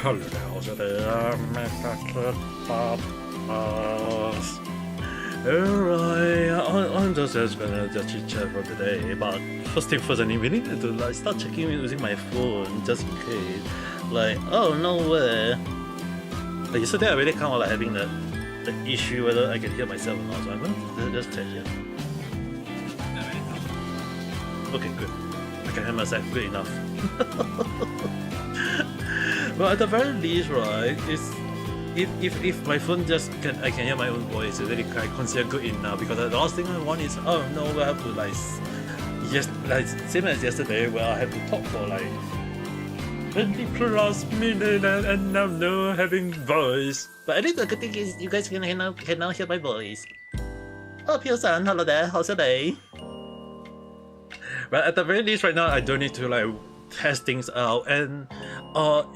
Hello there, Ame Gakita. Alright, I'm just gonna just chit chat for today, but first thing first, I really need to like start checking using my phone just in case. Like, oh no way. Like yesterday, I really kind of like having the issue whether I can hear myself or not, so I'm gonna just check here. Okay, good. I can hear myself good enough. Well, at the very least, right, is if my phone just I can hear my own voice, it's really I consider good enough, because the last thing I want is, oh no, I have to like same as yesterday where I have to talk for like 20 plus minutes and now no having voice. But at least the good thing is you guys can now hear my voice. Oh, Pio-san, hello there, how's your day? But at the very least right now I don't need to like test things out, and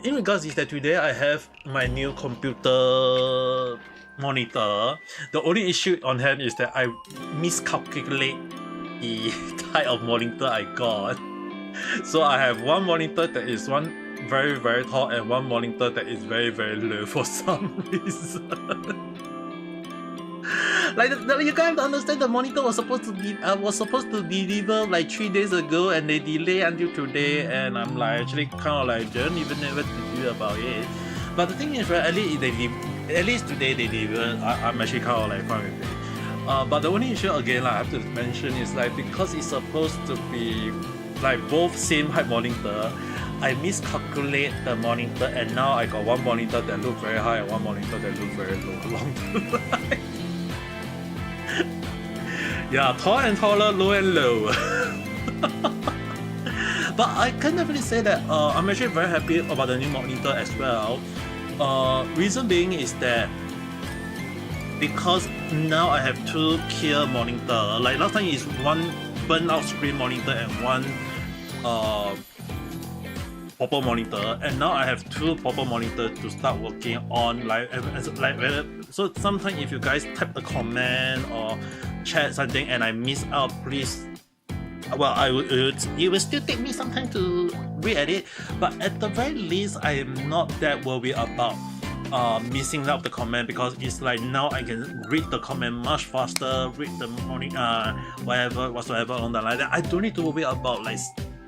in regards is that today I have my new computer monitor. The only issue on hand is that I miscalculate the type of monitor I got. So I have one monitor that is one very very tall and one monitor that is very very low for some reason. Like you guys understand, the monitor was supposed to deliver like 3 days ago, and they delay until today, and I'm like actually kind of like don't even know what to do about it. But the thing is, right, at least today they delivered. I'm actually kind of like fine with it. But the only issue again, like, I have to mention is like because it's supposed to be like both same height monitor, I miscalculate the monitor, and now I got one monitor that look very high and one monitor that look very low along the line. Yeah, tall and taller, low and low. But I can definitely say that I'm actually very happy about the new monitor as well. Reason being is that because now I have two clear monitor. Like last time is one burnout screen monitor and one proper monitor, and now I have two proper monitor to start working on. So sometimes if you guys type a comment or chat something and I miss out, please. Well, it will still take me some time to re-edit, but at the very least, I am not that worried about missing out the comment, because it's like now I can read the comment much faster, read the morning whatsoever along the line. I don't need to worry about like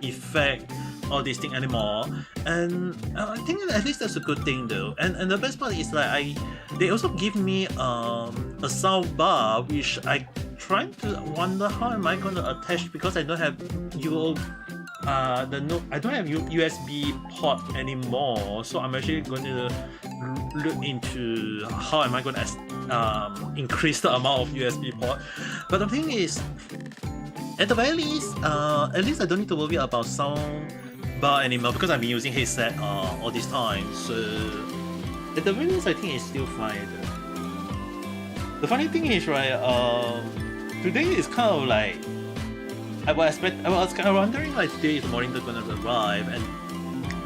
effect all these things anymore, and I think at least that's a good thing though. And the best part is like they also give me a sound bar, which I trying to wonder how am I going to attach, because I don't have I don't have USB port anymore. So I'm actually going to look into how am I going to increase the amount of USB port. But the thing is, at the very least, at least I don't need to worry about sound bar anymore, because I've been using headset all this time. So at the very least, I think it's still fine. The funny thing is, right, today is kind of like I was kind of wondering like today is the monitor gonna arrive, and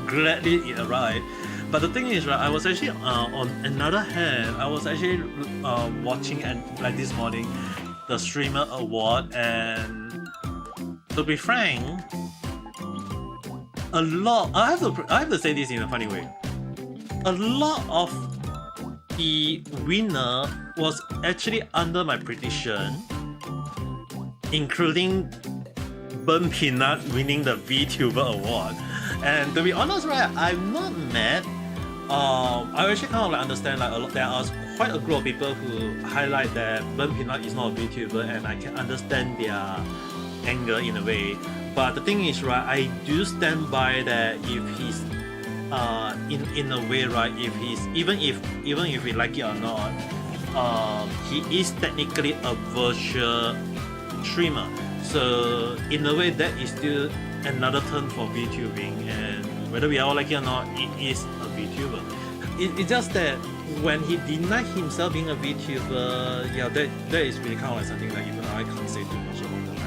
gladly it arrived. But the thing is, right, I was actually on another hand, I was actually watching and like this morning the streamer award, and to be frank, a lot. I have to say this in a funny way. A lot of the winner was actually under my prediction, including Burn Peanut winning the VTuber award. And to be honest, right, I'm not mad. I actually kind of like understand like there are quite a group of people who highlight that Burn Peanut is not a VTuber, and I can understand their anger in a way. But the thing is, right, I do stand by that if he's in a way, right, if he's even if we like it or not, he is technically a virtual streamer. So in a way, that is still another term for VTubing, and whether we all like it or not, it is a VTuber. It's just that when he denied himself being a VTuber, yeah, that is really kind of like something that even I can't say too much about the line.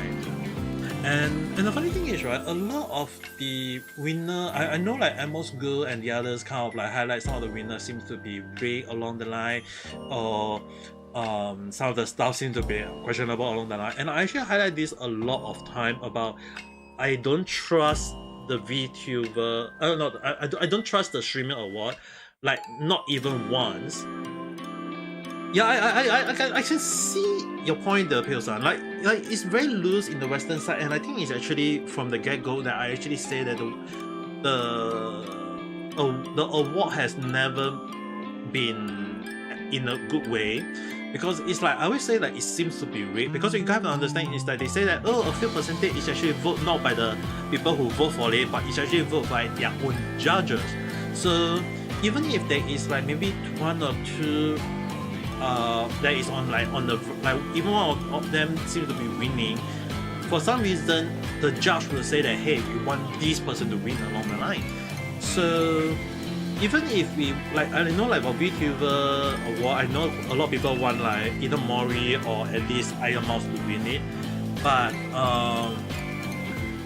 And the funny thing is, right, a lot of the winner, I know like Amos Girl and the others kind of like highlight some of the winners seems to be vague along the line, or some of the stuff seems to be questionable along the line. And I actually highlight this a lot of time about I don't trust the VTuber. No, I don't trust the streaming award, like not even once. Yeah, I can see your point there, Pio-san. Like it's very loose in the Western side, and I think it's actually from the get-go that I actually say that the award has never been in a good way, because it's like I always say that it seems to be rigged, because you have to understand is that they say that a few percentage is actually voted not by the people who vote for it, but it's actually voted by their own judges. So even if there is like maybe one or two that is on the even one of them seems to be winning, for some reason the judge will say that, hey, we want this person to win along the line. So even if we I know for VTuber award, I know a lot of people want like either Mori or at least Iron Mouse to win it, but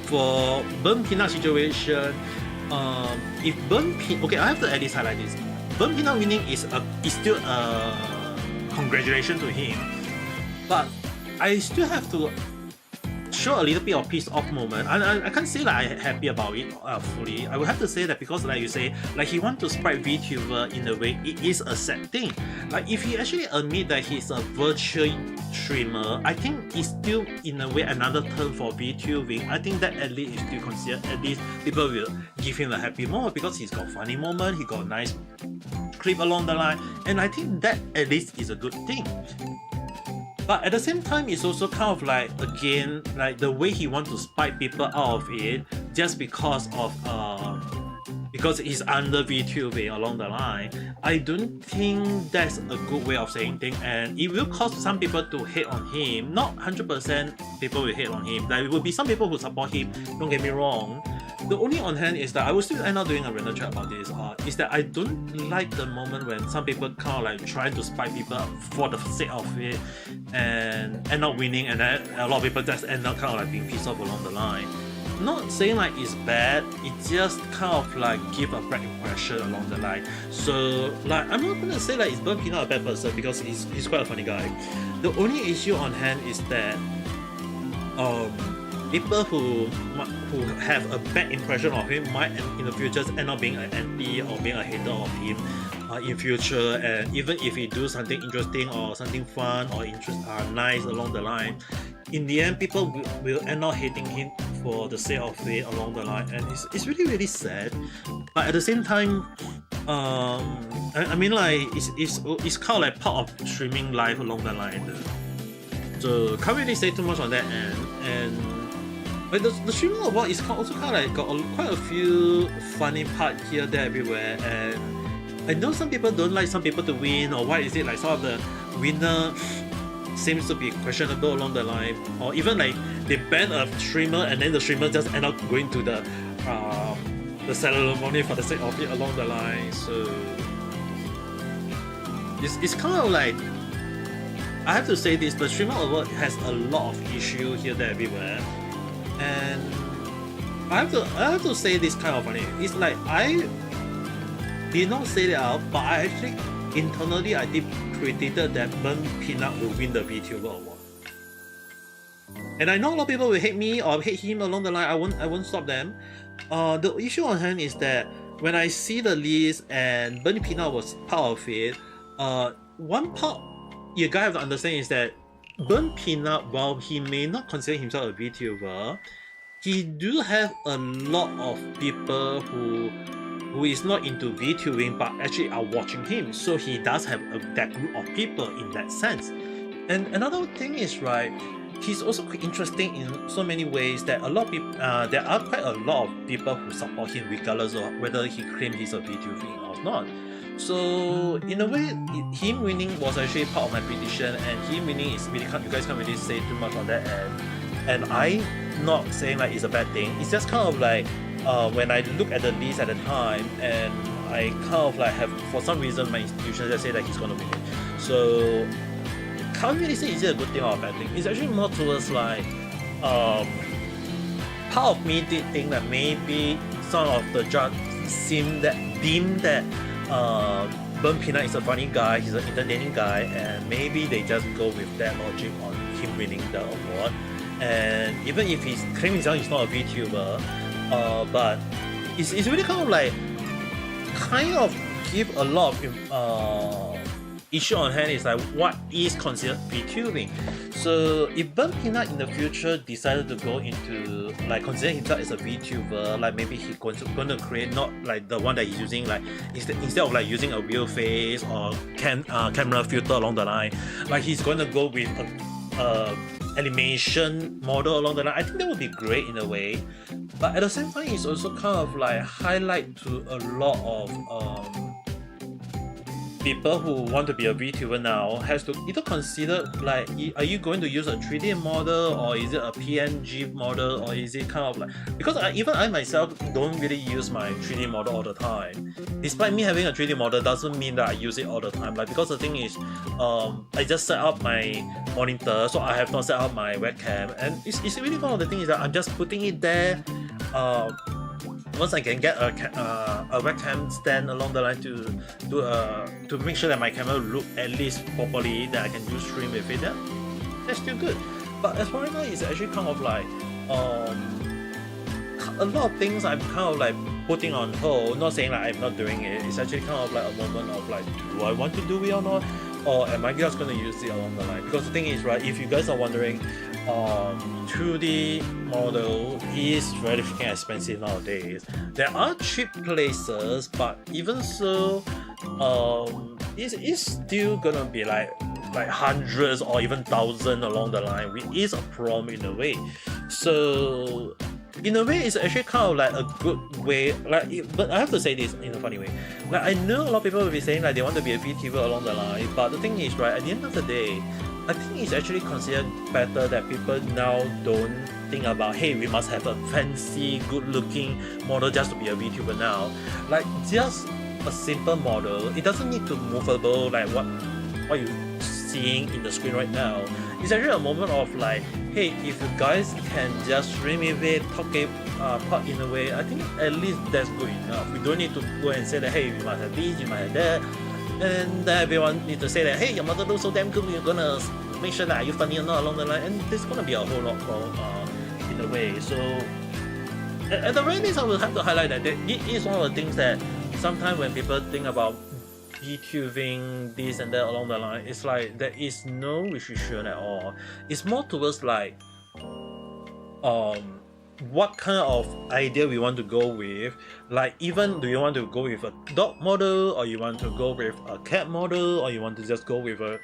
for Burn Peanut situation, if Burn Peanut, okay, I have to at least highlight this. Burn Peanut winning is still a congratulations to him, but I still have to show a little bit of peace off moment. I can't say that I'm happy about it fully. I would have to say that because like you say, like he wants to sprite VTuber in a way, it is a sad thing. Like if he actually admit that he's a virtual streamer, I think it's still in a way another term for VTubing. I think that at least is still considered, at least people will give him a happy moment because he's got funny moment, he got nice clip along the line, and I think that at least is a good thing. But at the same time, it's also kind of like, again, like the way he wants to spike people out of it just because of because he's under VTubing along the line. I don't think that's a good way of saying things, and it will cause some people to hate on him. Not 100% people will hate on him. There will be some people who support him, don't get me wrong. The only on hand is that I will still end up doing a random chat about this, is that I don't like the moment when some people kind of like try to spike people for the sake of it and end up winning, and then a lot of people just end up kind of like being pissed off along the line. Not saying like it's bad, it just kind of like give a bad impression along the line. So like I'm not gonna say like it's Burn Peanut a bad person, because he's quite a funny guy. The only issue on hand is that people who have a bad impression of him might in the future end up being an anti or being a hater of him in future, and even if he do something interesting or something fun or nice along the line, in the end people will end up hating him for the sake of it along the line, and it's really really sad. But at the same time, I mean like it's kind of like part of streaming life along the line. So can't really say too much on that end. And but the streaming award is also kind of like got quite a few funny part here, there, everywhere, and I know some people don't like some people to win, or why is it like some of the winner seems to be questionable along the line, or even like they ban a streamer and then the streamer just end up going to the ceremony for the sake of it along the line. So it's kind of like, I have to say this, the streamer award has a lot of issue here, there, everywhere. And I have to say this kind of funny. It's like I did not say that out, but I actually internally I did predicted that Burn Peanut will win the VTuber award. And I know a lot of people will hate me or hate him along the line. I won't stop them. The issue on hand is that when I see the list and Burn Peanut was part of it, one part you guys have to understand is that Burn Peanut, while he may not consider himself a VTuber, he do have a lot of people who is not into VTubing but actually are watching him. So he does have that group of people in that sense. And another thing is, right, he's also quite interesting in so many ways that a lot of people, there are quite a lot of people who support him regardless of whether he claims he's a VTuber or not. So in a way, him winning was actually part of my prediction, and him winning is really, you guys can't really say too much on that end. And I'm not saying like it's a bad thing. It's just kind of like when I look at the list at the time, and I kind of like have, for some reason, my institution just say that he's gonna win it. So can't really say is it a good thing or a bad thing. It's actually more towards like part of me did think that maybe some of the judges deemed that Burn Peanut is a funny guy, he's an entertaining guy, and maybe they just go with that logic on him winning the award. And even if he's claiming he's not a VTuber, but it's really kind of give a lot of issue on hand is like what is considered VTubing. So if Burn Peanut in the future decided to go into like consider himself as a VTuber, like maybe he's going to create not like the one that he's using, like instead of like using a real face or camera filter along the line, like he's going to go with a animation model along the line. I think that would be great in a way, but at the same time it's also kind of like highlight to a lot of people who want to be a VTuber now has to either consider like, are you going to use a 3D model or is it a PNG model, or is it kind of like, because even I myself don't really use my 3D model all the time. Despite me having a 3D model doesn't mean that I use it all the time, like because the thing is I just set up my monitor, so I have not set up my webcam, and it's really one of the things is that I'm just putting it there. Once I can get a webcam stand along the line to make sure that my camera look at least properly, that I can do stream with it, that's still good. But as for right now, it's actually kind of like a lot of things I'm kind of like putting on hold. Not saying like I'm not doing it. It's actually kind of like a moment of like, do I want to do it or not, or am I just going to use it along the line? Because the thing is, right, if you guys are wondering, 2D model is very freaking expensive nowadays. There are cheap places, but even so, it's still gonna be like hundreds or even thousands along the line, which is a problem in a way. So in a way, it's actually kind of like a good way, like, but I have to say this in a funny way. Like, I know a lot of people will be saying like they want to be a VTuber along the line, but the thing is, right, at the end of the day, I think it's actually considered better that people now don't think about, hey, we must have a fancy, good-looking model just to be a VTuber now. Like, just a simple model, it doesn't need to movable like what you're seeing in the screen right now. It's actually a moment of like, hey, if you guys can just stream with it, talk in a way, I think at least that's good enough. We don't need to go and say that, hey, you must have this, you must have that, and then everyone needs to say that, hey, your model looks so damn good, we're gonna make sure that are you funny or not along the line, and there's gonna be a whole lot more in a way. So at the very least, I will have to highlight that it is one of the things that sometimes when people think about VTubing this and that along the line, it's like there is no restriction at all. It's more towards like what kind of idea we want to go with. Like, even do you want to go with a dog model, or you want to go with a cat model, or you want to just go with a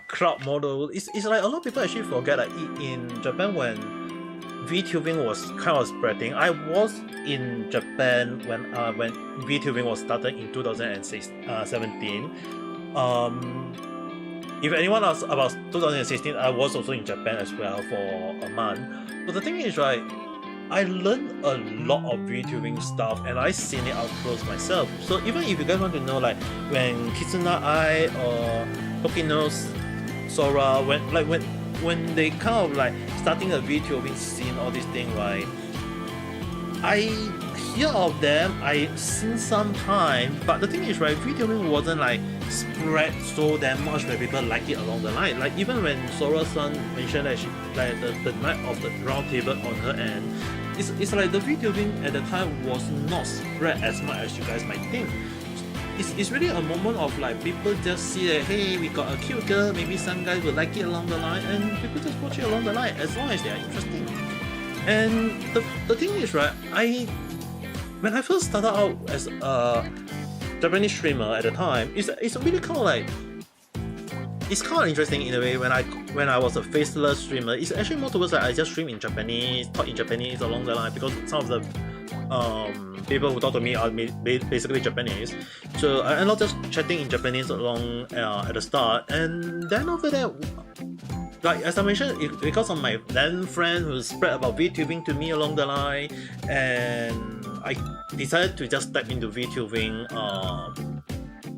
crowd model. It's like a lot of people actually forget that in Japan, when VTubing was kind of spreading, I was in Japan when VTubing was started in 2017. If anyone asks about 2016, I was also in Japan as well for a month. But the thing is, right, I learned a lot of VTubing stuff, and I seen it up close myself. So even if you guys want to know, like when Kitsuna Eye or Tokino Sora, when they kind of like starting a VTubing scene, all this thing, right, I hear of them, I seen some time, but the thing is, right, VTubing wasn't like spread so damn much that people like it along the line. Like even when Sora-san mentioned that she like the night of the round table on her end, it's like the VTubing at the time was not spread as much as you guys might think. It's really a moment of like people just see that, hey, we got a cute girl, maybe some guys will like it along the line, and people just watch it along the line as long as they are interesting. And the thing is, right, when I first started out as a Japanese streamer at the time, it's really kind of like, it's kind of interesting in a way. When I was a faceless streamer, it's actually more towards like I just stream in Japanese, talk in Japanese along the line, because some of the people who talk to me are basically Japanese. So I ended up just chatting in Japanese along at the start, and then after that, like as I mentioned, because of my then friend who spread about VTubing to me along the line, and I decided to just step into VTubing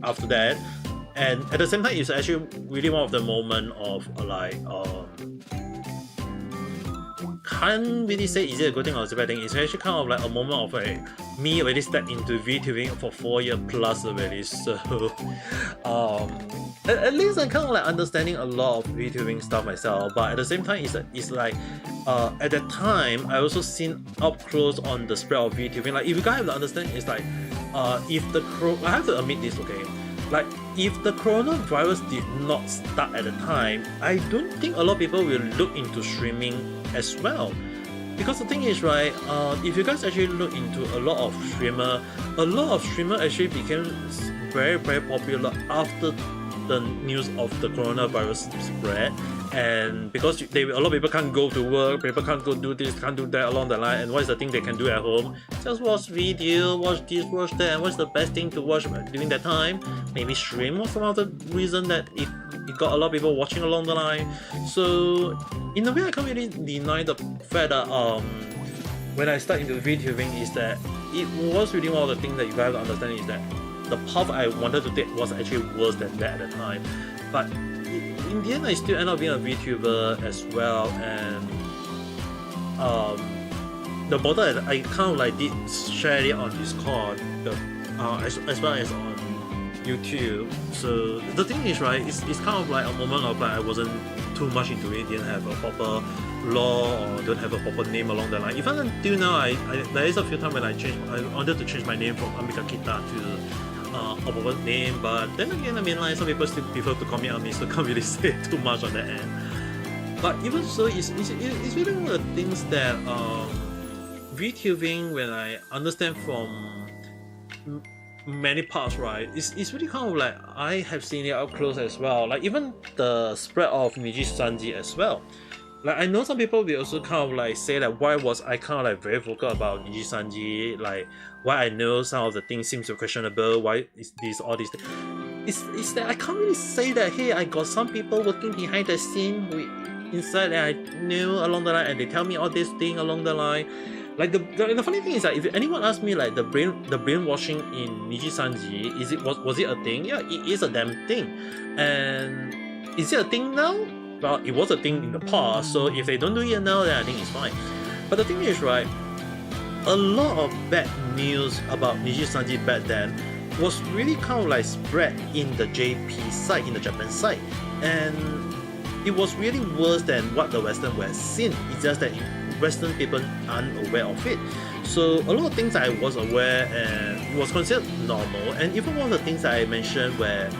after that. And at the same time, it's actually really one of the moment of like can't really say is it a good thing or is it a bad thing. It's actually kind of like a moment of like me already stepped into VTubing for 4 years plus already. So at least I'm kind of like understanding a lot of VTubing stuff myself, but at the same time, it's like at that time I also seen up close on the spread of VTubing. Like if you guys have to understand, it's like if I have to admit this, okay, like if the coronavirus did not start at the time, I don't think a lot of people will look into streaming as well. Because the thing is, right, if you guys actually look into a lot of streamer actually became very popular after the news of the coronavirus spread, and because a lot of people can't go to work, people can't go do this, can't do that along the line, and what is the thing they can do at home? Just watch video, watch this, watch that, and what's the best thing to watch during that time? Maybe stream was some of the reason that it got a lot of people watching along the line. So in a way, I can't really deny the fact that when I started into VTubing is that it was really one of the things that you guys have to understand is that the path I wanted to take was actually worse than that at the time. But in the end, I still end up being a VTuber as well, and the bottle that I kind of like did share it on Discord, as well as on YouTube. So the thing is, right, it's kind of like a moment of like I wasn't too much into it, didn't have a proper lore or don't have a proper name along the line. Even until now, there is a few times when I wanted to change my name from Ame Gakita to a proper name, but then again, I mean, like some people still prefer to call me Ame, so can't really say too much on that end. But even so, it's really one of the things that VTubing, when I understand from many parts, right, it's really kind of like I have seen it up close as well. Like even the spread of Niji Sanji as well. Like I know some people will also kind of like say that why was I kind of like very vocal about Niji Sanji, like why I know some of the things seems to questionable, why is this all these things. It's that I can't really say that hey, I got some people working behind the scene inside that I knew along the line and they tell me all this thing along the line. Like the funny thing is that if anyone asks me like the brainwashing in Niji Sanji, was it a thing? Yeah, it is a damn thing. And is it a thing now? Well, it was a thing in the past, so if they don't do it now, then I think it's fine. But the thing is, right, a lot of bad news about Niji Sanji back then was really kind of like spread in the JP side, in the Japan side, and it was really worse than what the Western were seen. It's just that Western people aren't aware of it. So a lot of things I was aware and it was considered normal, and even one of the things that I mentioned where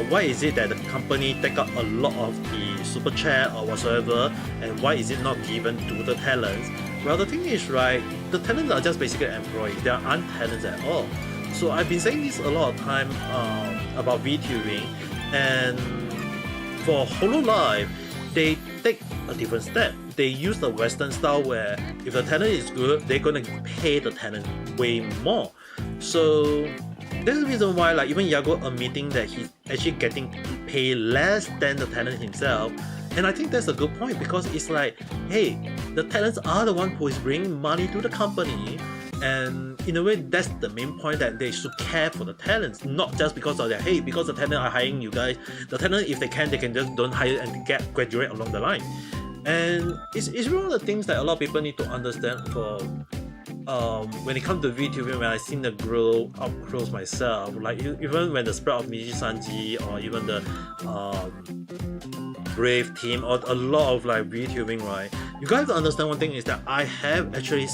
why is it that the company take up a lot of the super chat or whatsoever, and why is it not given to the talents? Well, the thing is, right, the talents are just basically employees, they aren't talents at all. So I've been saying this a lot of time about VTubing, and for Hololive, they take a different step. They use the Western style where if the talent is good, they're gonna pay the talent way more. So that's the reason why, like, even Yago admitting that he's actually getting paid less than the talent himself. And I think that's a good point, because it's like, hey, the talents are the one who is bringing money to the company, and in a way that's the main point, that they should care for the talents, not just because of that, hey, because the talent are hiring you guys, the talent, if they can just don't hire and get graduate along the line. And it's one of the things that a lot of people need to understand for when it comes to VTubing. When I seen the grow up close myself, like even when the spread of Niji Sanji or even the Brave team or a lot of like VTubing, right, you guys have to understand one thing is that I have actually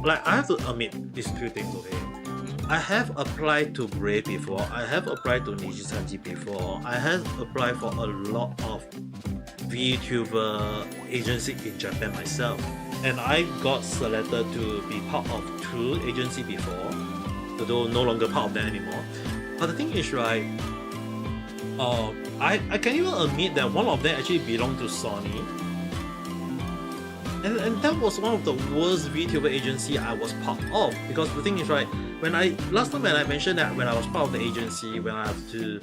like I have to admit these two things, okay. I have applied to Brave before, I have applied to Niji Sanji before, I have applied for a lot of VTuber agency in Japan myself, and I got selected to be part of 2 agencies before, although no longer part of them anymore. But the thing is, right, I can even admit that one of them actually belonged to Sony, and that was one of the worst VTuber agency I was part of. Because the thing is, right, last time when I mentioned that when I was part of the agency, when I have to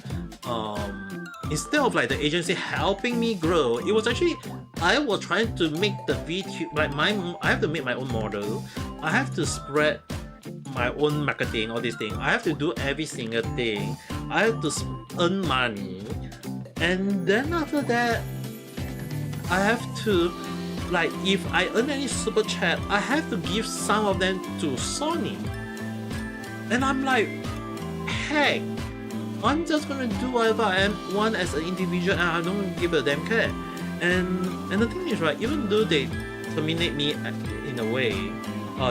instead of like the agency helping me grow, it was actually I was trying to make the VTube, like I have to make my own model, I have to spread my own marketing, all these things, I have to do every single thing, I have to earn money, and then after that I have to, like, if I earn any super chat, I have to give some of them to Sony. And I'm like, heck, I'm just gonna do whatever I want as an individual, and I don't give a damn care. And the thing is, right, even though they terminate me in a way,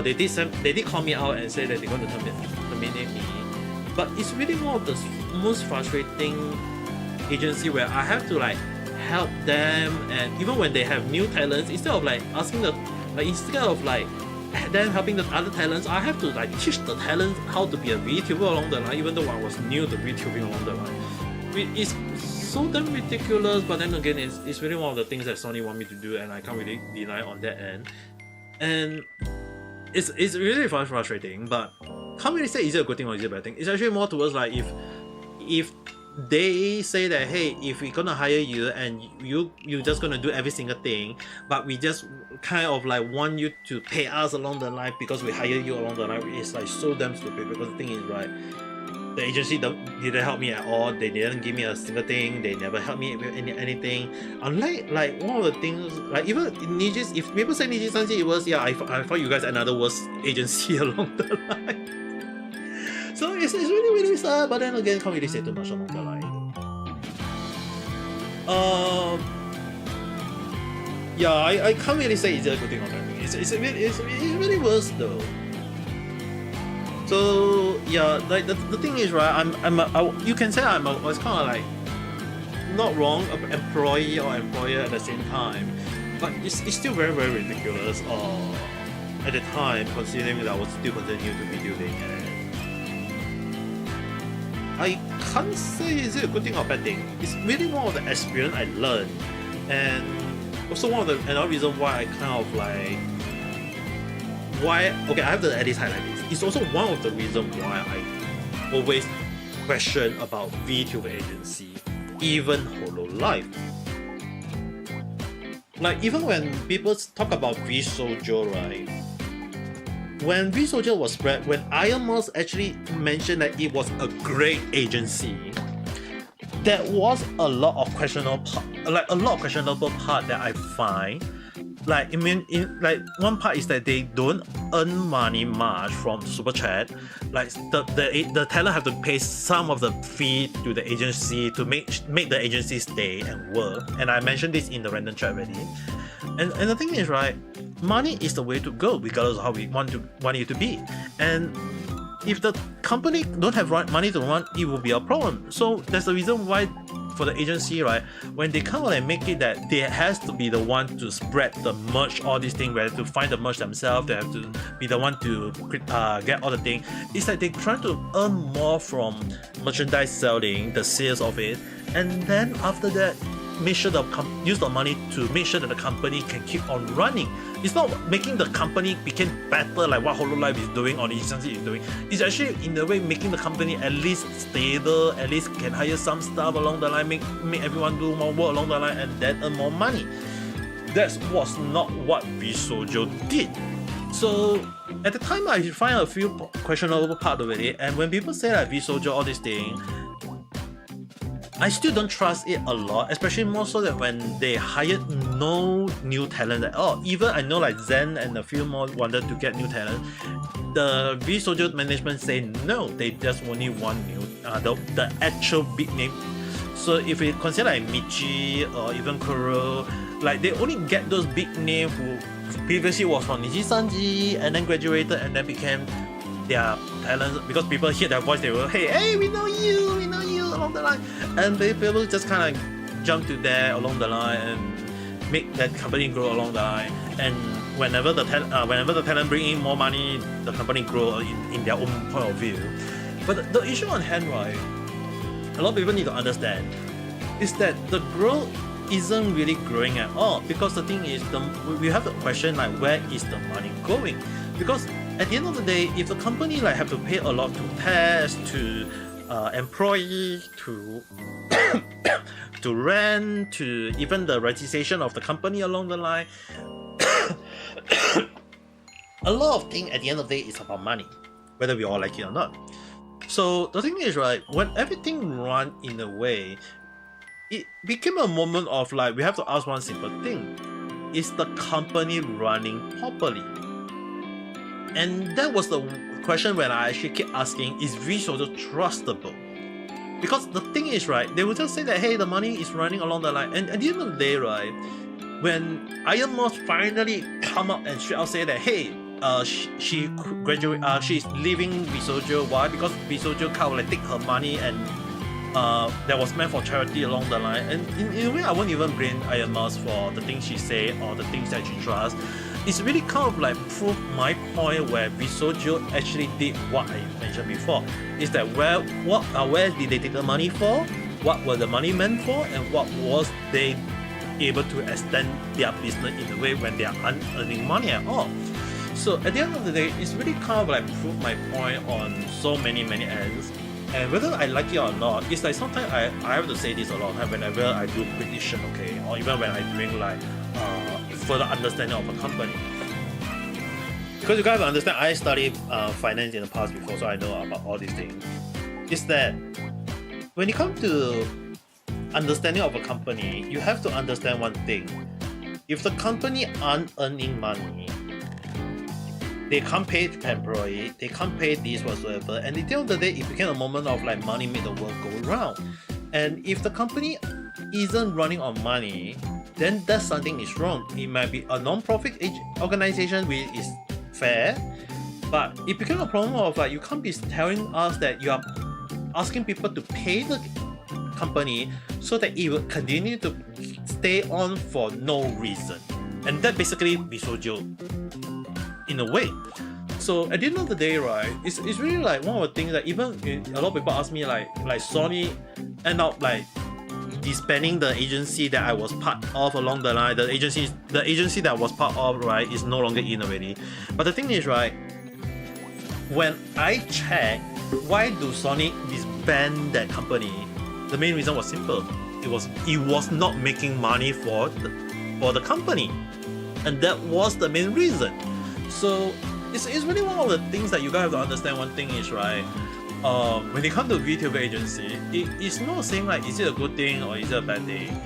they did call me out and say that they're going to terminate me, but it's really one of the most frustrating agency where I have to like help them, and even when they have new talents, instead of like them helping the other talents, I have to like teach the talents how to be a VTuber along the line, even though I was new to VTubing along the line. It's so damn ridiculous, but then again, it's really one of the things that Sony want me to do, and I can't really deny on that end. And it's really frustrating, but can't really say is it a good thing or is it a bad thing. It's actually more towards like if they say that, hey, if we're gonna hire you and you're just gonna do every single thing, but we just kind of like want you to pay us along the line because we hire you along the line, it's like so damn stupid. Because the thing is, right, the agency didn't help me at all. They didn't give me a single thing. They never helped me with anything. Unlike like one of the things, like even Niji, if people say Niji Sanji, it was, yeah, I thought you guys another worst agency along the line. So it's really, really sad, but then again, can't really say too much along the line. Yeah, I can't really say it's a good thing or bad thing. It's really worse though. So yeah, like the thing is, right, you can say I was kind of like not wrong, employee or employer at the same time, but it's still very, very ridiculous. At the time, considering that I was still continuing to be doing it. I can't say is it a good thing or bad thing. It's really one of the experience I learned, and also another reason why I kind of like I have to at least highlight this. It's also one of the reasons why I always question about VTuber agency, even Hololive. Like even when people talk about VSojo, right? When VSojo was spread, when Iron Mouse actually mentioned that it was a great agency, there was a lot of questionable part that I find. Like like one part is that they don't earn money much from super chat. Like the talent have to pay some of the fee to the agency to make the agency stay and work. And I mentioned this in the random chat already. And the thing is, right, money is the way to go, regardless of how we want it to be. And if the company don't have money to run, it will be a problem. So that's the reason why for the agency, right, when they come out and make it that they has to be the one to spread the merch, all these things, where to find the merch themselves, they have to be the one to get all the things. It's like they're trying to earn more from merchandise selling, the sales of it, and then after that, make sure use the money to make sure that the company can keep on running. It's not making the company become better like what Hololive is doing or the agency is doing. It's actually in a way making the company at least stable, at least can hire some staff along the line, make everyone do more work along the line, and then earn more money. That was not what VSojo did. So at the time, I find a few questionable parts of it, and when people say like VSojo, all these things, I still don't trust it a lot, especially more so that when they hired no new talent at all. Even I know like Zen and a few more wanted to get new talent. The VSojo management say no, they just only want new, the actual big name. So if we consider like Michi or even Kuro, like they only get those big names who previously was from Niji Sanji and then graduated and then became their talents, because people hear their voice, they will, hey, we know you along the line, and people just kind of jump to there along the line and make that company grow along the line. And whenever the talent bring in more money, the company grow in their own point of view. But the issue on hand, right, a lot of people need to understand is that the growth isn't really growing at all, because the thing is, we have the question like, where is the money going? Because at the end of the day, if the company like have to pay a lot to test, to employees, to to rent, to even the registration of the company along the line, a lot of things at the end of the day is about money, whether we all like it or not. So the thing is, right, when everything run in a way, it became a moment of like, we have to ask one simple thing: is the company running properly? And that was the question when I actually keep asking, is VSojo trustable? Because the thing is, right, they will just say that, hey, the money is running along the line. And at the end of the day, right, when Iron Mouse finally come up and straight out say that, hey, she graduate, she's leaving Bisojo. Why? Because Bisojo kind of like take her money and that was meant for charity along the line. And in a way, I won't even blame Iron Mouse for the things she say or the things that she trusts. It's really kind of like prove my point where Bisojo actually did what I mentioned before. Is that where did they take the money for? What were the money meant for? And what was they able to extend their business in a way when they are earning money at all? So at the end of the day, it's really kind of like prove my point on so many ends. And whether I like it or not, it's like sometimes I have to say this a lot of time whenever I do prediction, okay, or even when I bring like further understanding of a company. Because you guys understand, I studied finance in the past before, so I know about all these things. Is that when it comes to understanding of a company, you have to understand one thing. If the company aren't earning money, they can't pay the employee, they can't pay this whatsoever, and at the end of the day, it became a moment of like money make the world go round. And if the company isn't running on money, then that's something is wrong. It might be a non-profit organization which is fair, but it became a problem of like you can't be telling us that you are asking people to pay the company so that it will continue to stay on for no reason. And that basically Bisojo in a way. So at the end of the day, right, it's really like one of the things that even a lot of people ask me like Sony end up like disbanding the agency that I was part of along the line. The agency that I was part of, right, is no longer in already. But the thing is, right, when I check why do Sony disband that company, the main reason was simple. It was not making money for the company, and that was the main reason. So it's really one of the things that you guys have to understand. One thing is, right, when it comes to VTuber agency, it's not saying like is it a good thing or is it a bad thing.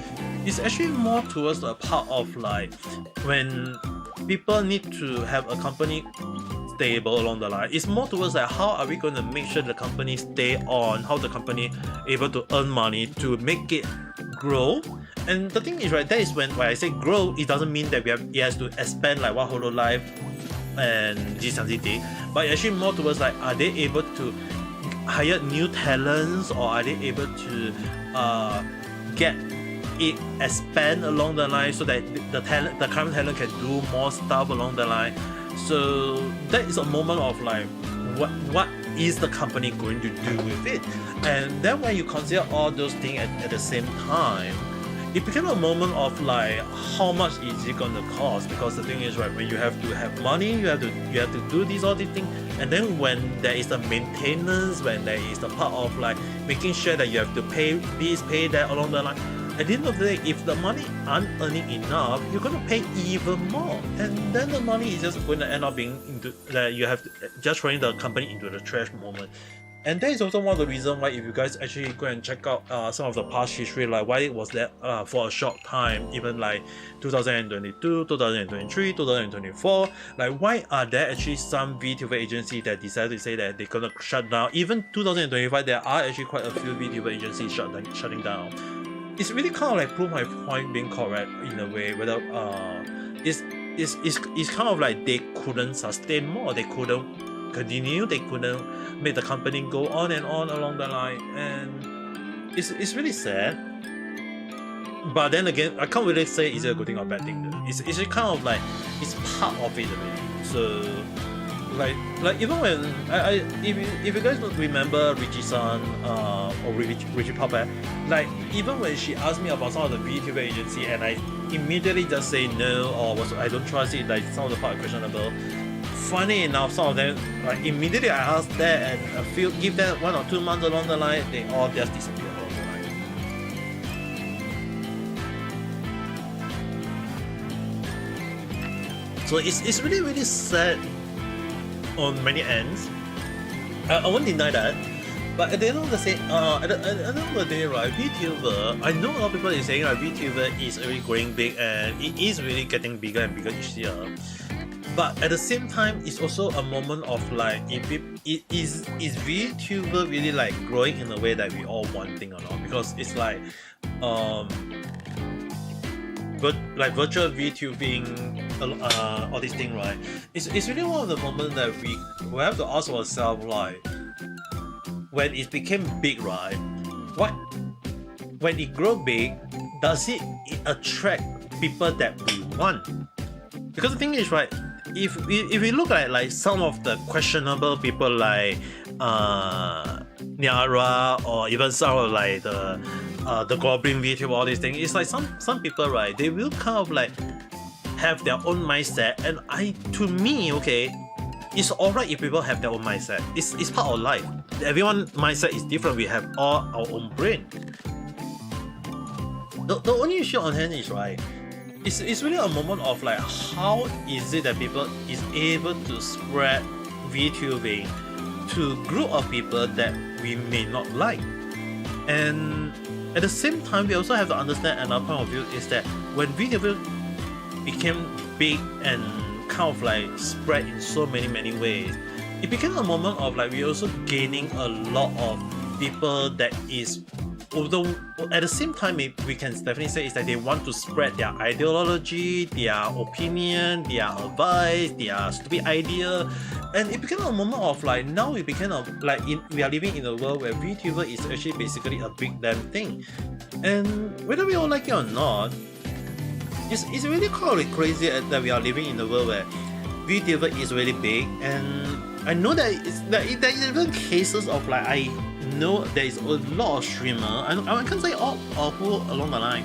It's actually more towards the part of like when people need to have a company stable along the line. It's more towards like how are we going to make sure the company stay on, how the company able to earn money to make it grow. And the thing is, right, that is when I say grow, it doesn't mean that it has to expand like what Hololive and G but actually more towards like are they able to hire new talents, or are they able to get it expand along the line so that the current talent can do more stuff along the line. So that is a moment of like what is the company going to do with it. And then when you consider all those things at the same time, it became a moment of like how much is it gonna cost? Because the thing is, right, when you have to have money, you have to do all these things, and then when there is the maintenance, when there is the part of like making sure that you have to pay this, pay that along the line. At the end of the day, if the money aren't earning enough, you're gonna pay even more, and then the money is just going to end up being into that you have to just throwing the company into the trash moment. And that is also one of the reasons why if you guys actually go and check out some of the past history, like why it was that for a short time, even like 2022, 2023, 2024, like why are there actually some VTuber agencies that decided to say that they're gonna shut down? Even 2025, there are actually quite a few VTuber agencies shutting down. It's really kind of like prove my point being correct in a way, whether it's kind of like they couldn't sustain more, they couldn't continue, they couldn't make the company go on and on along the line, and it's really sad. But then again, I can't really say is it a good thing or bad thing though. It's kind of like it's part of it already. So like even when if you guys don't remember Richie-san or Richie Puppet, like even when she asked me about some of the VTuber agency and I immediately just say no, or I don't trust it, like some of the part are questionable. Funny enough, some of them, like immediately I asked that and give that 1 or 2 months along the line, they all just disappear along the line. So it's really sad on many ends. I won't deny that. But at the end of the day, at the end of the day, right, VTuber, I know a lot of people is saying that VTuber is really growing big and it is really getting bigger and bigger each year. But at the same time, it's also a moment of like, if it is VTuber really like growing in a way that we all wanting or not? Because it's like, but like virtual VTubing, all these things, right? It's really one of the moments that we have to ask ourselves, like, when it became big, right? What when it grow big, does it attract people that we want? Because the thing is, right, if we look at like some of the questionable people like Niara, or even some of like the Goblin VTuber, all these things, it's like some people, right, they will kind of like have their own mindset, and to me, okay, it's alright if people have their own mindset. It's part of life. Everyone's mindset is different. We have all our own brain. The only issue on hand is, right, it's really a moment of like, how is it that people is able to spread VTubing to group of people that we may not like. And at the same time, we also have to understand another point of view is that when VTubing became big and kind of like spread in so many ways, it became a moment of like we also gaining a lot of people that is, although at the same time we can definitely say is that they want to spread their ideology, their opinion, their advice, their stupid idea, and it became a moment of like, now it became like we are living in a world where VTuber is actually basically a big damn thing, and whether we all like it or not, it's really kind of crazy that we are living in a world where VTuber is really big. And I know that there is even cases of like, I know there is a lot of streamers, I can't say all or who along the line,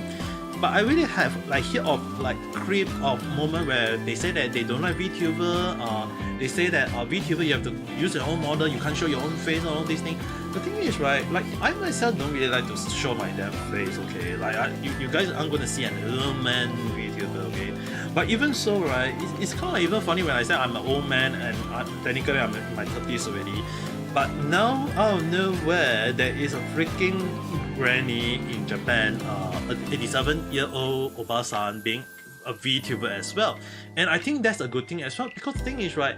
but I really have like heard of like creep of moment where they say that they don't like VTuber, they say that VTuber you have to use your own model, you can't show your own face, all these things. The thing is, right, like I myself don't really like to show my damn face, okay? Like you guys aren't gonna see an old man VTuber, okay? But even so, right, it's kind of even funny when I say I'm an old man and technically I'm in my 30s already. But now, out of nowhere, there is a freaking granny in Japan, an 87-year-old Obasan being a VTuber as well. And I think that's a good thing as well, because the thing is, right,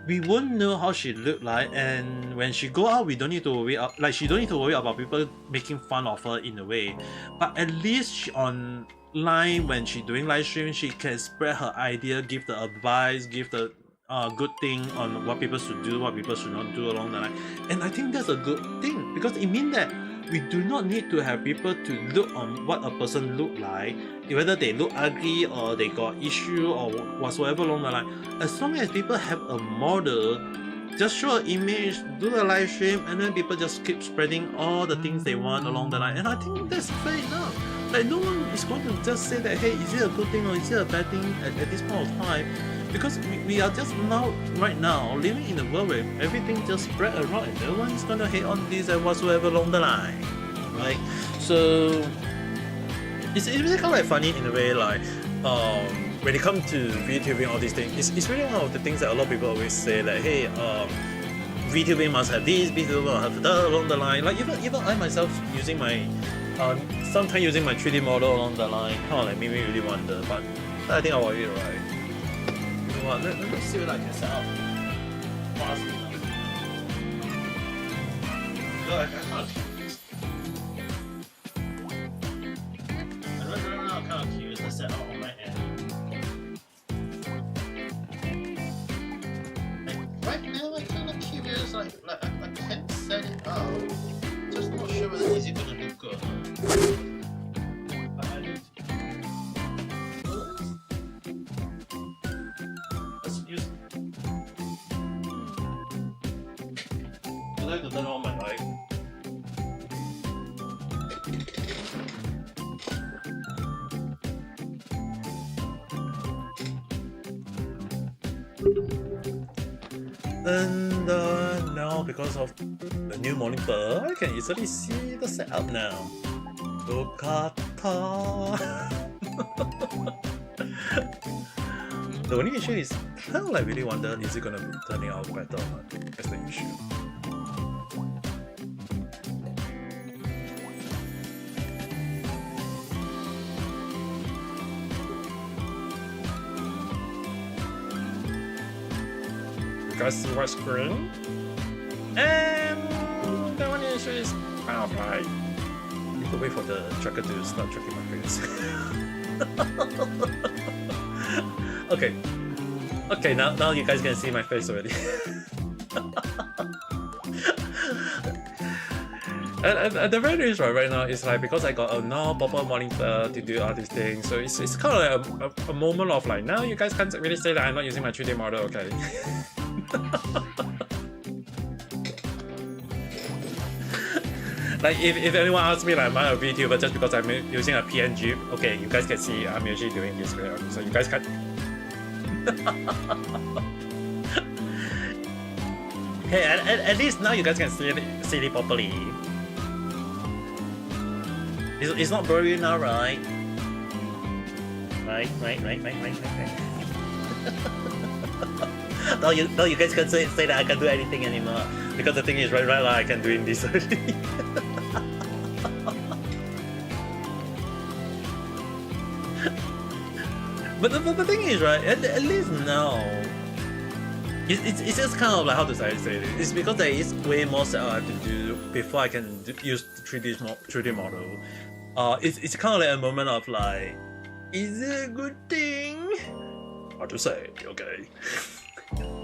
we won't know how she look like, and when she go out, we don't need to worry she don't need to worry about people making fun of her in a way. But at least she online, when she doing live stream, she can spread her idea, give the advice, give the good thing on what people should do, what people should not do along the line. And I think that's a good thing, because it means that we do not need to have people to look on what a person look like, whether they look ugly or they got issue or whatsoever along the line. As long as people have a model, just show an image, do a live stream, and then people just keep spreading all the things they want along the line. And I think that's fair enough. Like, no one is going to just say that, hey, is it a good thing or is it a bad thing at this point of time? Because we are just right now, living in a world where everything just spread around and no one is going to hate on this and whatsoever along the line, right? So it's really kind of like funny in a way, like when it comes to VTubing, all these things, it's really one of the things that a lot of people always say that, hey, VTubing must have this, VTubing must have that along the line. Like even I myself using my sometimes using my 3D model along the line, kind of like made me really wonder. But I think about it, right? You know what? Let me see what I can set up. Fast enough. No, I can't. Right now, I'm kind of curious to set up on my end. Right now, I'm kind of curious. Like I can't set it up. Just not sure whether it's gonna look good. But I need to. Let's use. I like to turn on my light. And now, because of the new monitor, I can easily see the setup now. Gakita. The only issue is kind of like really wonder, is it gonna be turning out better or not? That's the issue. guys see my screen. And the only issue is kind of like you have to wait for the tracker to start tracking my face. Okay, now you guys can see my face already. And the very least right now is like because I got a now proper monitor to do all these things, so it's kind of like a moment of like now you guys can't really say that I'm not using my 3D model, okay? Like if anyone asks me like am I a VTuber just because I'm using a PNG, okay, you guys can see I'm usually doing this way, so you guys can. Hey, at least now you guys can see it properly. It's not blurry now, right? Right. Now you guys can say that I can't do anything anymore because the thing is right now I can doing this already. But the thing is right, at least now it's just kind of like how to say it. It's because there is way more stuff I have to do before I can use the 3D model. It's kind of like a moment of like, is it a good thing? Hard to say, okay.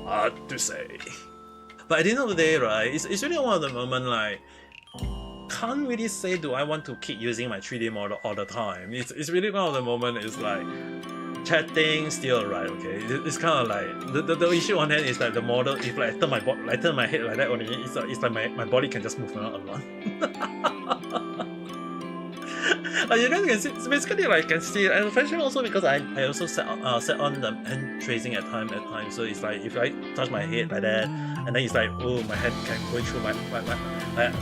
Hard to say. But at the end of the day, right, it's really one of the moments like, can't really say do I want to keep using my 3D model all the time. It's really one of the moments is like, chatting still alright, okay. It's kind of like the issue on hand is that the model, if like I turn my head like that only, it's like my body can just move around a lot. Like you guys can see, it's basically like can see, and especially also because I also set on the hand tracing at time, so it's like if I touch my head like that, and then it's like oh my hand can go through my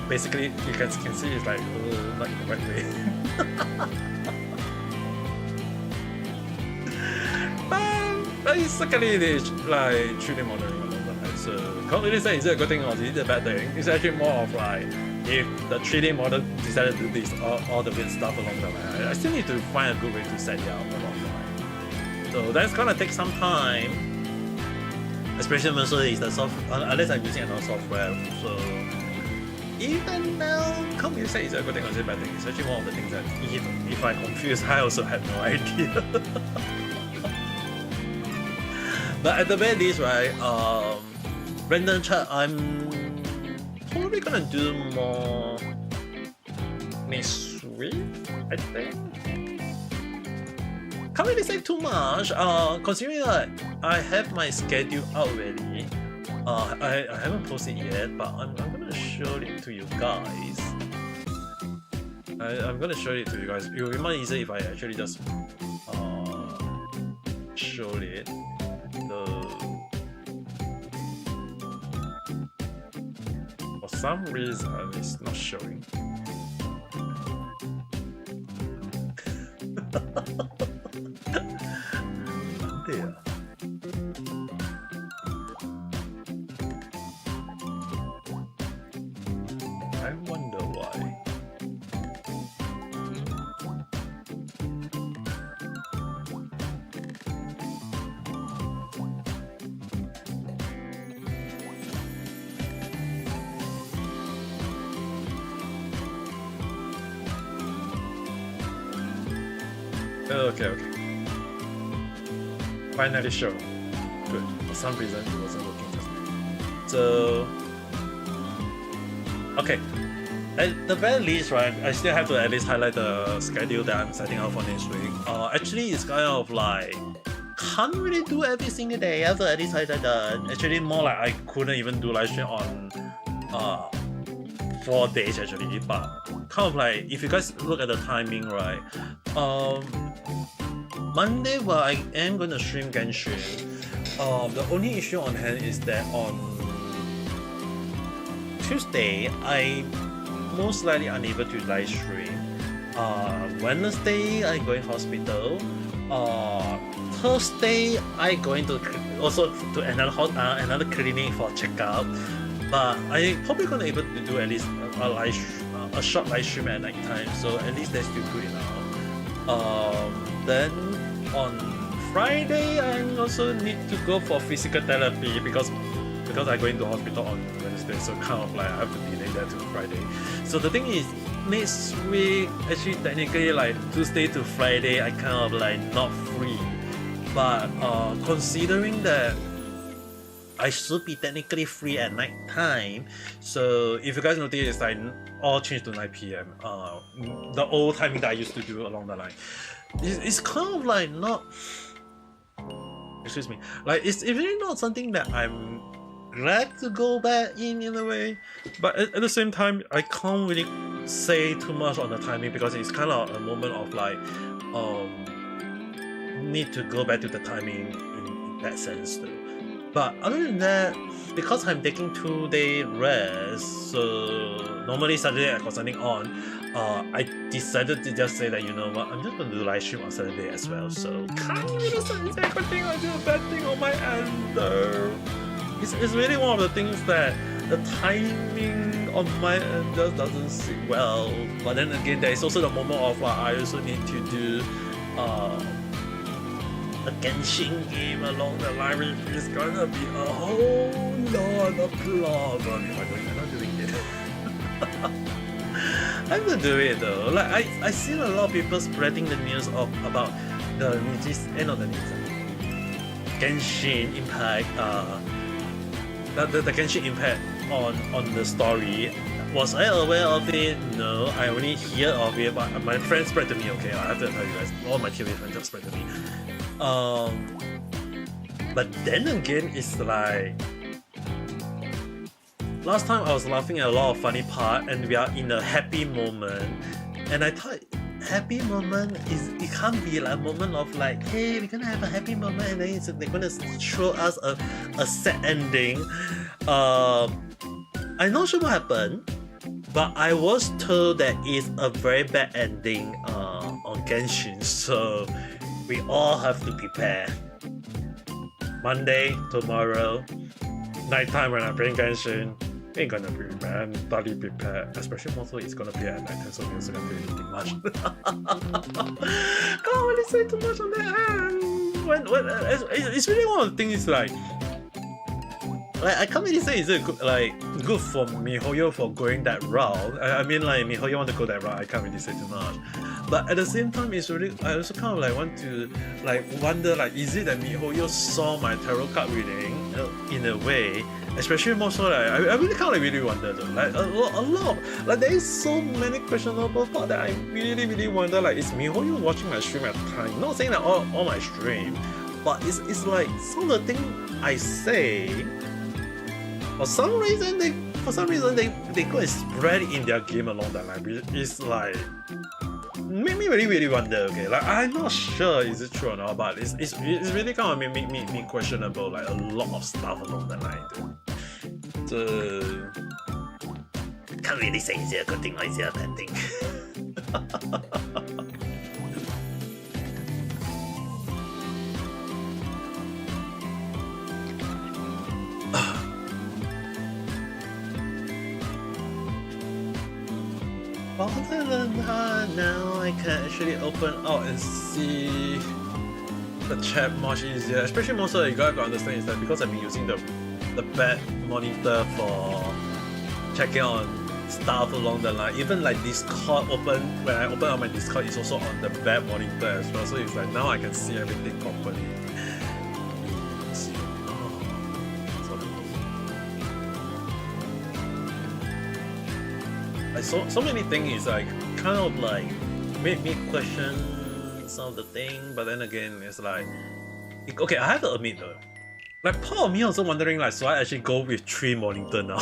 basically you can see it's like oh not in the right way. But basically it is like 3D modeling a little bit, so can't really say is it a good thing or is it a bad thing. It's actually more of like if the 3D model decided to do this all the weird stuff along the line, I still need to find a good way to set it up along the line. So that's gonna take some time. Especially also is the unless I'm using another software. So even now, can't really say it's a good thing or is it a bad thing. It's actually one of the things that if I'm confused, I also have no idea. But at the very least, right, random chat, I'm probably gonna do more next week, I think. Can't really say too much, considering that I have my schedule out already. I haven't posted yet, but I'm gonna show it to you guys. I'm gonna show it to you guys. It will be more easier if I actually just show it. For some reason, it's not showing. There. I wonder why. Okay. Finally show. Good. For some reason it wasn't working just now. So okay. At the very least, right, I still have to at least highlight the schedule that I'm setting out for next week. Actually it's kind of like can't really do every single day. I have to at least highlight that. Actually more like I couldn't even do live stream on 4 days actually, but kind of like if you guys look at the timing, right, Monday, well, I am going to stream Genshin. The only issue on hand is that on Tuesday, I most likely unable to live stream. Wednesday, I going hospital. Thursday, I going to also to another clinic for checkup. But I probably gonna able to do at least a short live stream at night time. So at least that's still good enough. Then on Friday, I also need to go for physical therapy because because I go into hospital on Wednesday, so kind of like I have to delay that to Friday. So the thing is, next week, actually technically like Tuesday to Friday, I kind of like not free. But considering that I should be technically free at night time, so if you guys notice, it's like all changed to 9 p.m. The old timing that I used to do along the line. It's kind of like not. Excuse me. Like it's really not something that I'm glad to go back in a way, but at the same time, I can't really say too much on the timing because it's kind of a moment of like need to go back to the timing in that sense too. But other than that, because I'm taking 2-day rest, so normally Saturday I got something on, I decided to just say that, you know what, I'm just going to do live stream on Saturday as well, so can't really say a good thing or do a bad thing on my end though. It's really one of the things that the timing on my end just doesn't sit well, but then again there is also the moment of like I also need to do a Genshin game along the line, which is gonna be a whole lot of problem if I'm not doing it. I'm gonna do it though. Like I seen a lot of people spreading the news about the Genshin Impact. The Genshin Impact on the story. Was I aware of it? No, I only hear of it, but my friends spread to me. Okay, I have to tell you guys, all my TV friends just spread to me. But then again, it's like last time I was laughing at a lot of funny part, and we are in a happy moment, and I thought happy moment it can't be like a moment of like, hey, we're gonna have a happy moment, and then they're gonna show us a sad ending. I'm not sure what happened, but I was told that it's a very bad ending on Genshin, so we all have to prepare. Monday, tomorrow, nighttime when I'm playing Genshin, ain't gonna be man, bloody prepared. Especially more so it's gonna be at nighttime, so we're also gonna do anything much. Can't really say too much on that. When it's really one of the things like I can't really say is it good for MiHoYo for going that route. I mean like MiHoYo want to go that route, I can't really say too much. But at the same time, it's really I also kind of like want to like wonder like is it that MiHoYo saw my tarot card reading in a way, especially more so like I really kind of really wonder though. Like a lot like there is so many questionable parts that I really wonder like is MiHoYo watching my stream at the time? Not saying that all my stream, but it's like some of the things I say. For some reason they go and spread it in their game along that line. It's like make me really wonder. Okay, like I'm not sure is it true or not, but it's really kind of make me questionable like a lot of stuff along the line. So can't really say is it a good thing or is it a bad thing. Other than that, now I can actually open out and see the chat much easier. Especially more so you guys gotta understand is that because I've been using the bad monitor for checking on stuff along the line. Even like Discord when I open up my Discord, it's also on the bad monitor as well. So it's like now I can see everything properly. So many things is like kind of like made me question some of the thing, but then again it's like okay, I have to admit though, like part of me also wondering like so I actually go with 3 monitor now.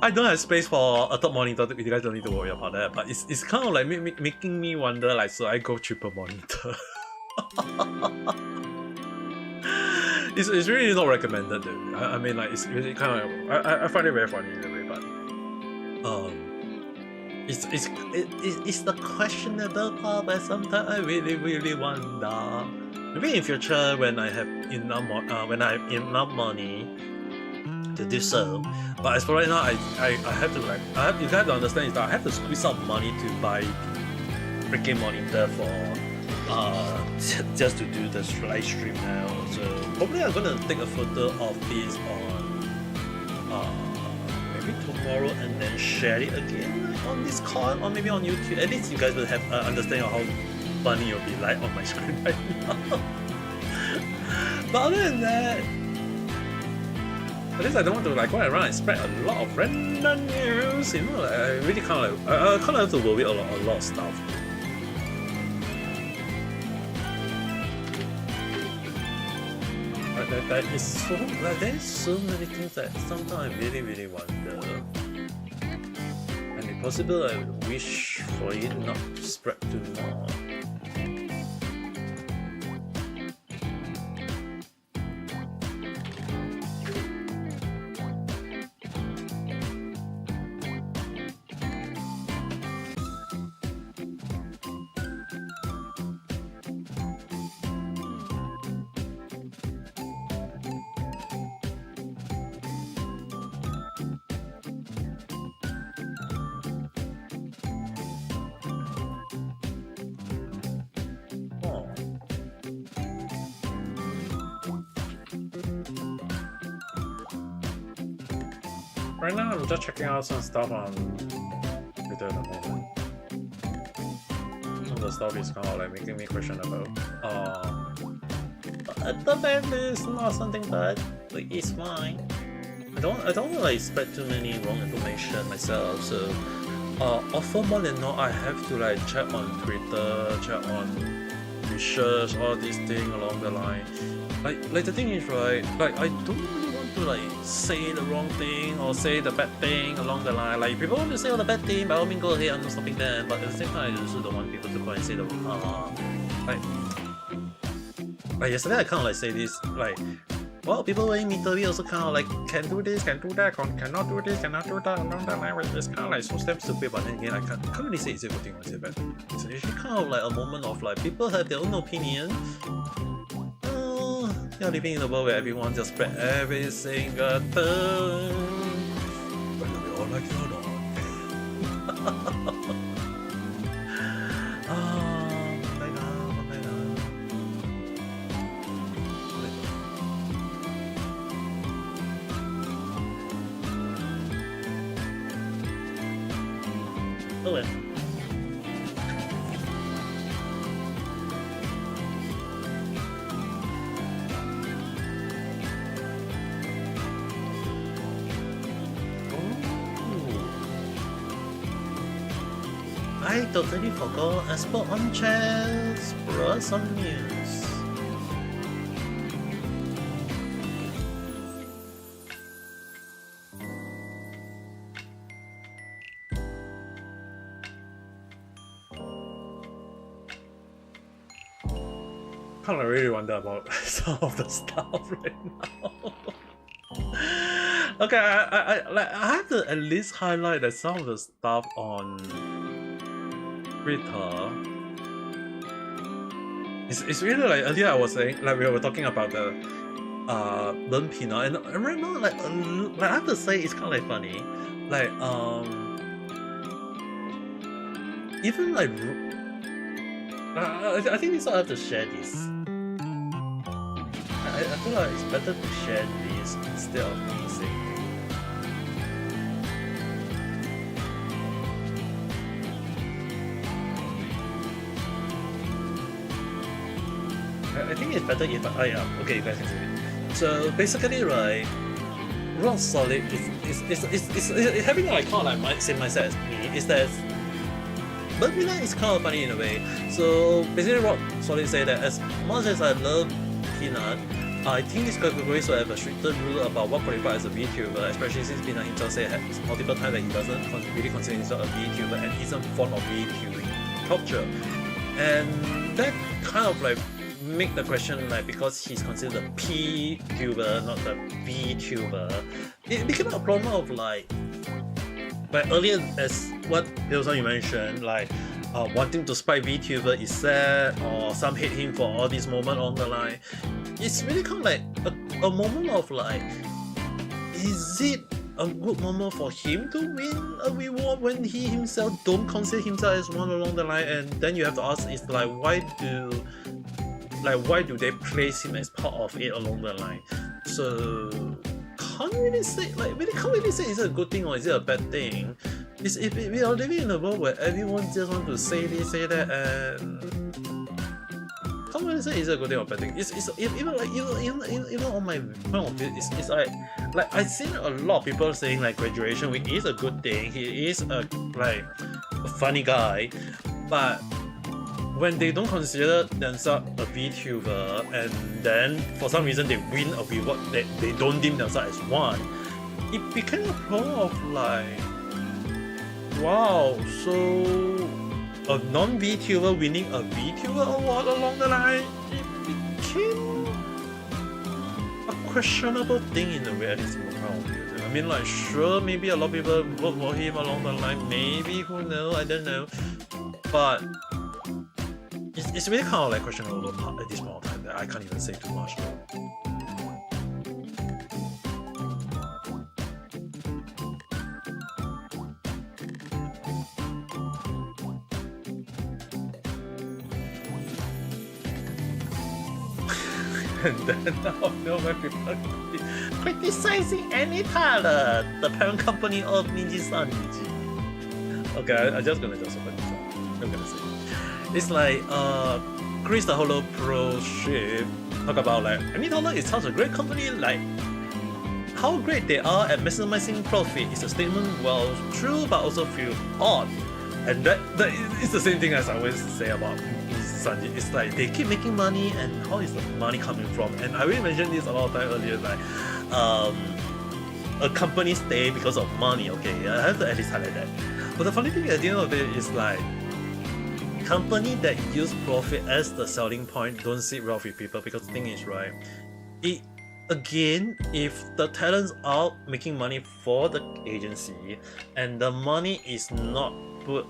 I don't have space for a third monitor, you guys don't need to worry about that, but it's kind of like making me wonder like so I go triple monitor. It's really not recommended though. I mean like it's really kind of I find it very funny in a way, but it's the questionable part that sometimes I really wonder. Maybe in future when I have enough money to do so. But as for right now, I have to like you guys to understand is that I have to squeeze out money to buy the freaking monitor for just to do the live stream now. So probably I'm gonna take a photo of this on maybe tomorrow and then share it again on Discord or maybe on YouTube. At least you guys will have an understanding of how funny it'll be like on my screen right now. But other than that, at least I don't want to like go around and spread a lot of random news. You know, I really kind of like, I kind of have to worry a lot of stuff. There is so many things that sometimes I really wonder. And if possible, I wish for it not to spread too much. Right now, I'm just checking out some stuff on Twitter at the moment. Some of the stuff is kind of like making me question about. At the very least, not something bad. Like it's fine. I don't want to like spread too many wrong information myself. So, often more than not, I have to like check on Twitter, check on research, all these things along the line. Like the thing is right. Like I don't really want to like say the wrong thing or say the bad thing along the line. Like if people want to say all the bad thing, by all means go ahead, I'm not stopping them. But at the same time, I also don't want people to go and say the like yesterday I kind of like say this like, well, people in Italy also kind of like can do this, can do that, cannot do this, cannot do that along that line. It's kind of like so damn stupid. But then again, I can't really say it's a good thing or it's a bad thing. It's actually kind of like a moment of like people have their own opinion. You're living in a world where everyone just spread every single thing. Whether we all like it or not. Oh well. I totally forgot I spoke on chess, brought some news. Kind of really wonder about some of the stuff right now. Okay, I have to at least highlight that some of the stuff on Twitter. It's really like earlier I was saying, like we were talking about the Learn Pina, and right now like I have to say it's kind of like funny, like even like I think we sort of have to share this. I feel like it's better to share this instead of me saying. I think it's better if okay, you guys can see it. So basically, right, Rock Solid is having like kind of like same mindset as me. Is that, but Milan is kind of funny in a way. So basically, Rock Solid say that as much as I love Peanut, I think this category should have a stricter rule about what qualifies as a VTuber, especially since Peanut himself said multiple times that he doesn't really consider himself a VTuber and isn't fond of VTubing culture, and that kind of like make the question like, because he's considered a P-tuber, not the B-tuber, it became a problem of like earlier as what you mentioned, like wanting to spy VTuber is sad, or some hate him for all these moments on the line. It's really kind of like a moment of like, is it a good moment for him to win a reward when he himself don't consider himself as one along the line? And then you have to ask, is like, why do like why do they place him as part of it along the line? So can't really say is it a good thing or is it a bad thing. We are living in a world where everyone just want to say this, say that, and can't really say is it a good thing or bad thing. It's even like even on my point of view, it's like I've seen a lot of people saying like graduation week is a good thing. He is a funny guy, but when they don't consider themselves a VTuber and then for some reason they win a reward that they don't deem themselves as one, it became a problem of like, wow, so a non-VTuber winning a VTuber award along the line, it became a questionable thing in a way, at least from my point of view. I mean, like, sure, maybe a lot of people vote for him along the line, maybe, who knows, I don't know, but it's really kind of like questionable at this moment of time that I can't even say too much. And then out of nowhere, people are criticizing any talent, the parent company of Ninja Sanji. Okay, I'm just gonna open this up. I'm gonna say it. It's like Chris the Holo Pro ship talk about like Anitola is such a great company, like how great they are at maximizing profit is a statement well true but also feel odd. And that is the same thing as I always say about Sanji. It's like they keep making money and how is the money coming from? And I already mentioned this a lot of time earlier, like a company stay because of money, okay, I have to at least highlight that. But the funny thing at the end of it is like company that use profit as the selling point don't sit well with people, because the thing is, right, it again, if the talents are making money for the agency and the money is not put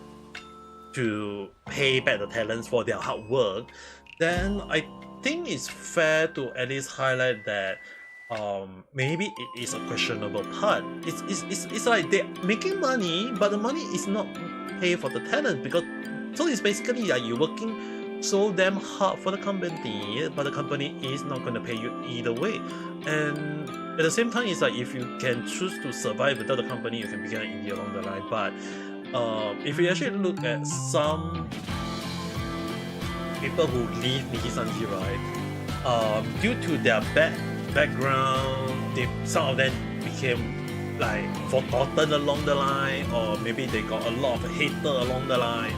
to pay back the talents for their hard work, then I think it's fair to at least highlight that maybe it is a questionable part. It's like they're making money, but the money is not paid for the talent, because so it's basically like you're working so damn hard for the company, but the company is not going to pay you either way. And at the same time, it's like if you can choose to survive without the company, you can become an indie along the line. But if you actually look at some people who leave Nikki Sanji, right, due to their background, some of them became like forgotten along the line, or maybe they got a lot of hater along the line.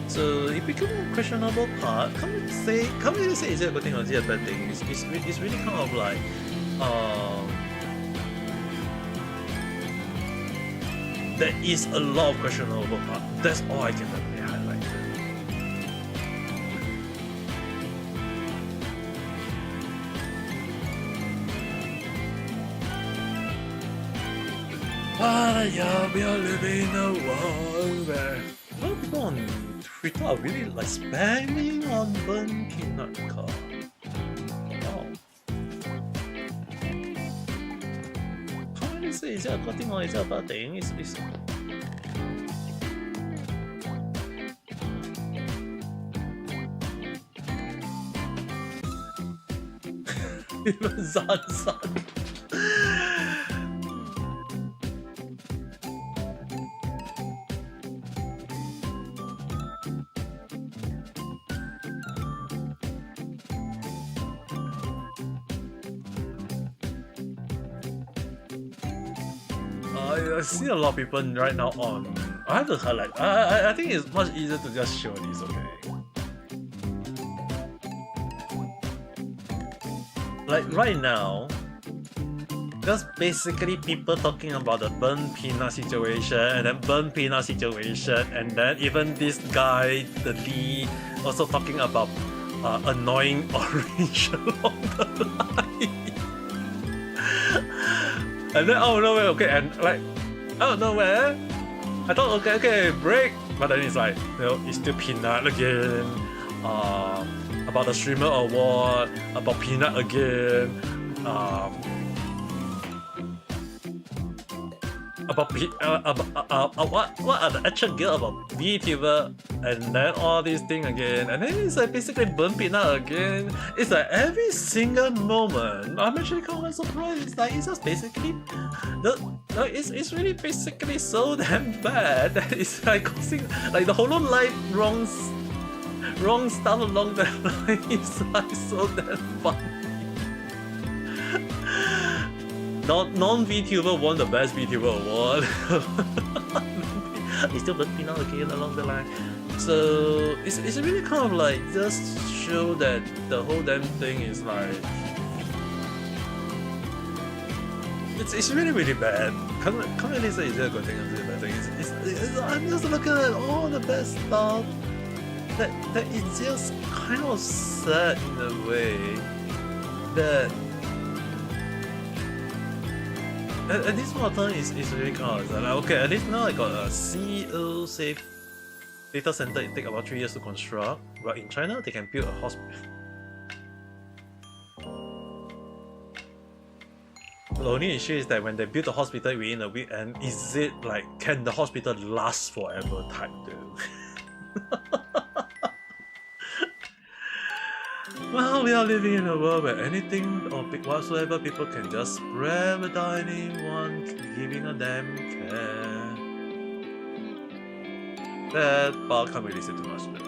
So it became a questionable part. Can't really say is it a good thing or is it a bad thing. It's really kind of like there is a lot of questionable part. That's all I can really highlight. But yeah, we are living in a world where a lot of people on Twitter are really like spamming on burn peanut car. Wow. Can't really say is it a good thing or is it a bad thing. It's even Zan. I see a lot of people right now on. I have to highlight. I think it's much easier to just show this, okay? Like right now, just basically people talking about the burn peanut situation and then burn peanut situation, and then even this guy, the Lee, also talking about annoying orange along the line. And then out of nowhere, okay, and like out of nowhere, I thought okay, break, but then it's like, you know, it's still peanut again. About the streamer award, about peanut again. what are the actual gear about VTuber and then all these things again, and then it's like basically bump it out again. It's like every single moment. I'm actually kind of surprised. It's like it's just basically it's really basically so damn bad that it's like causing like the whole life wrong stuff along the line. It's like so damn funny. Non-VTuber won the best VTuber award. He's still bumping out again along the line. So it's really kind of like just show that the whole damn thing is like it's really bad. Can't really say it's a good thing or a bad thing. I'm just looking at all the best stuff that it's just kind of sad in a way that. At this point of time, it's really kind of like, okay, at least now I got a CEO safe data center. It takes about 3 years to construct, but in China they can build a hospital. The only issue is that when they build a hospital within a week, and is it like, can the hospital last forever type though? Well, we are living in a world where anything or whatsoever people can just spread without anyone giving a damn care. That part can't really say too much though.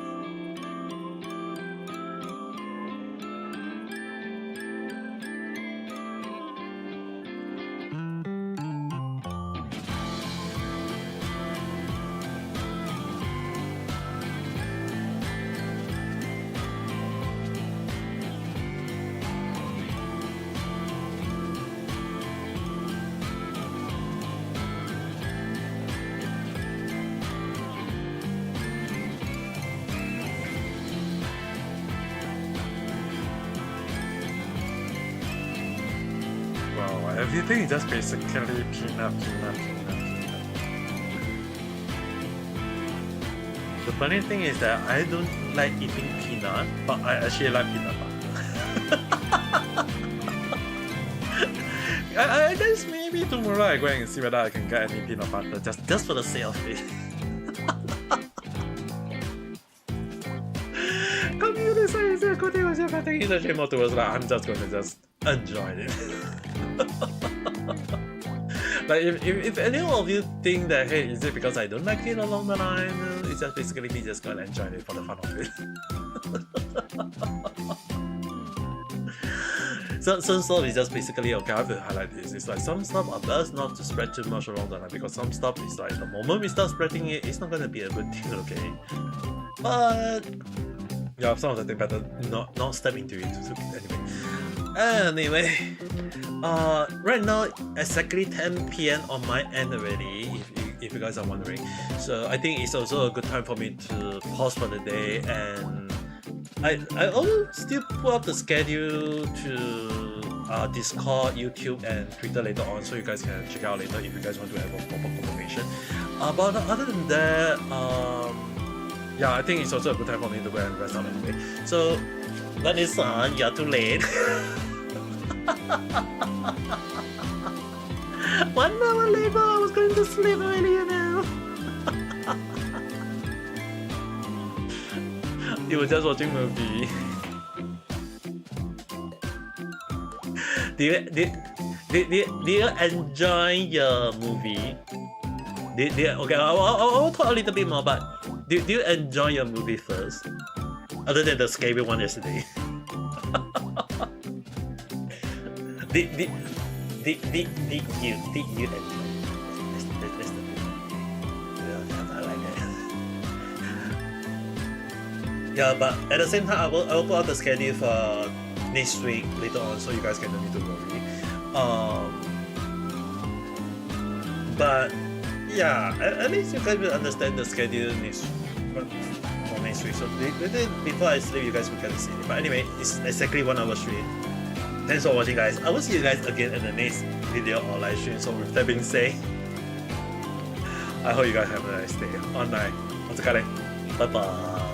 Everything is just basically peanut. The funny thing is that I don't like eating peanut, but I actually like peanut butter. I guess maybe tomorrow I go and see whether I can get any peanut butter just for the sake of it. Community science is good thing, I think it's actually more towards like I'm just gonna just enjoy it. Like if any of you think that, hey, is it because I don't like it along the line? It's just basically me just gonna enjoy it for the fun of it. So some stuff is just basically, okay, I have to highlight this. It's like some stuff are best not to spread too much along the line, because some stuff is like the moment we start spreading it, it's not gonna be a good thing, okay? But yeah, some of the things better not step into it. Anyway, right now exactly 10 p.m. on my end already, if you guys are wondering. So I think it's also a good time for me to pause for the day, and I also still put up the schedule to Discord, YouTube, and Twitter later on, so you guys can check out later if you guys want to have a proper confirmation. But other than that, yeah, I think it's also a good time for me to go and rest out anyway. So, that is you're too late. 1 hour later, I was going to sleep earlier now. You were just watching movie. Do you enjoy your movie? Okay, I'll talk a little bit more, but do you enjoy your movie first? Other than the scary one yesterday. Did you enjoy? That's the thing. Yeah, I like that. Yeah, but at the same time, I will put out the schedule for next week later on, so you guys can don't need to worry. But yeah, at least you guys will understand the schedule for next week. So before I sleep, you guys will get to see it. But anyway, it's exactly 1 hour straight. Thanks for watching, guys. I will see you guys again in the next video or live stream. So with that being said, I hope you guys have a nice day or night. Bye bye.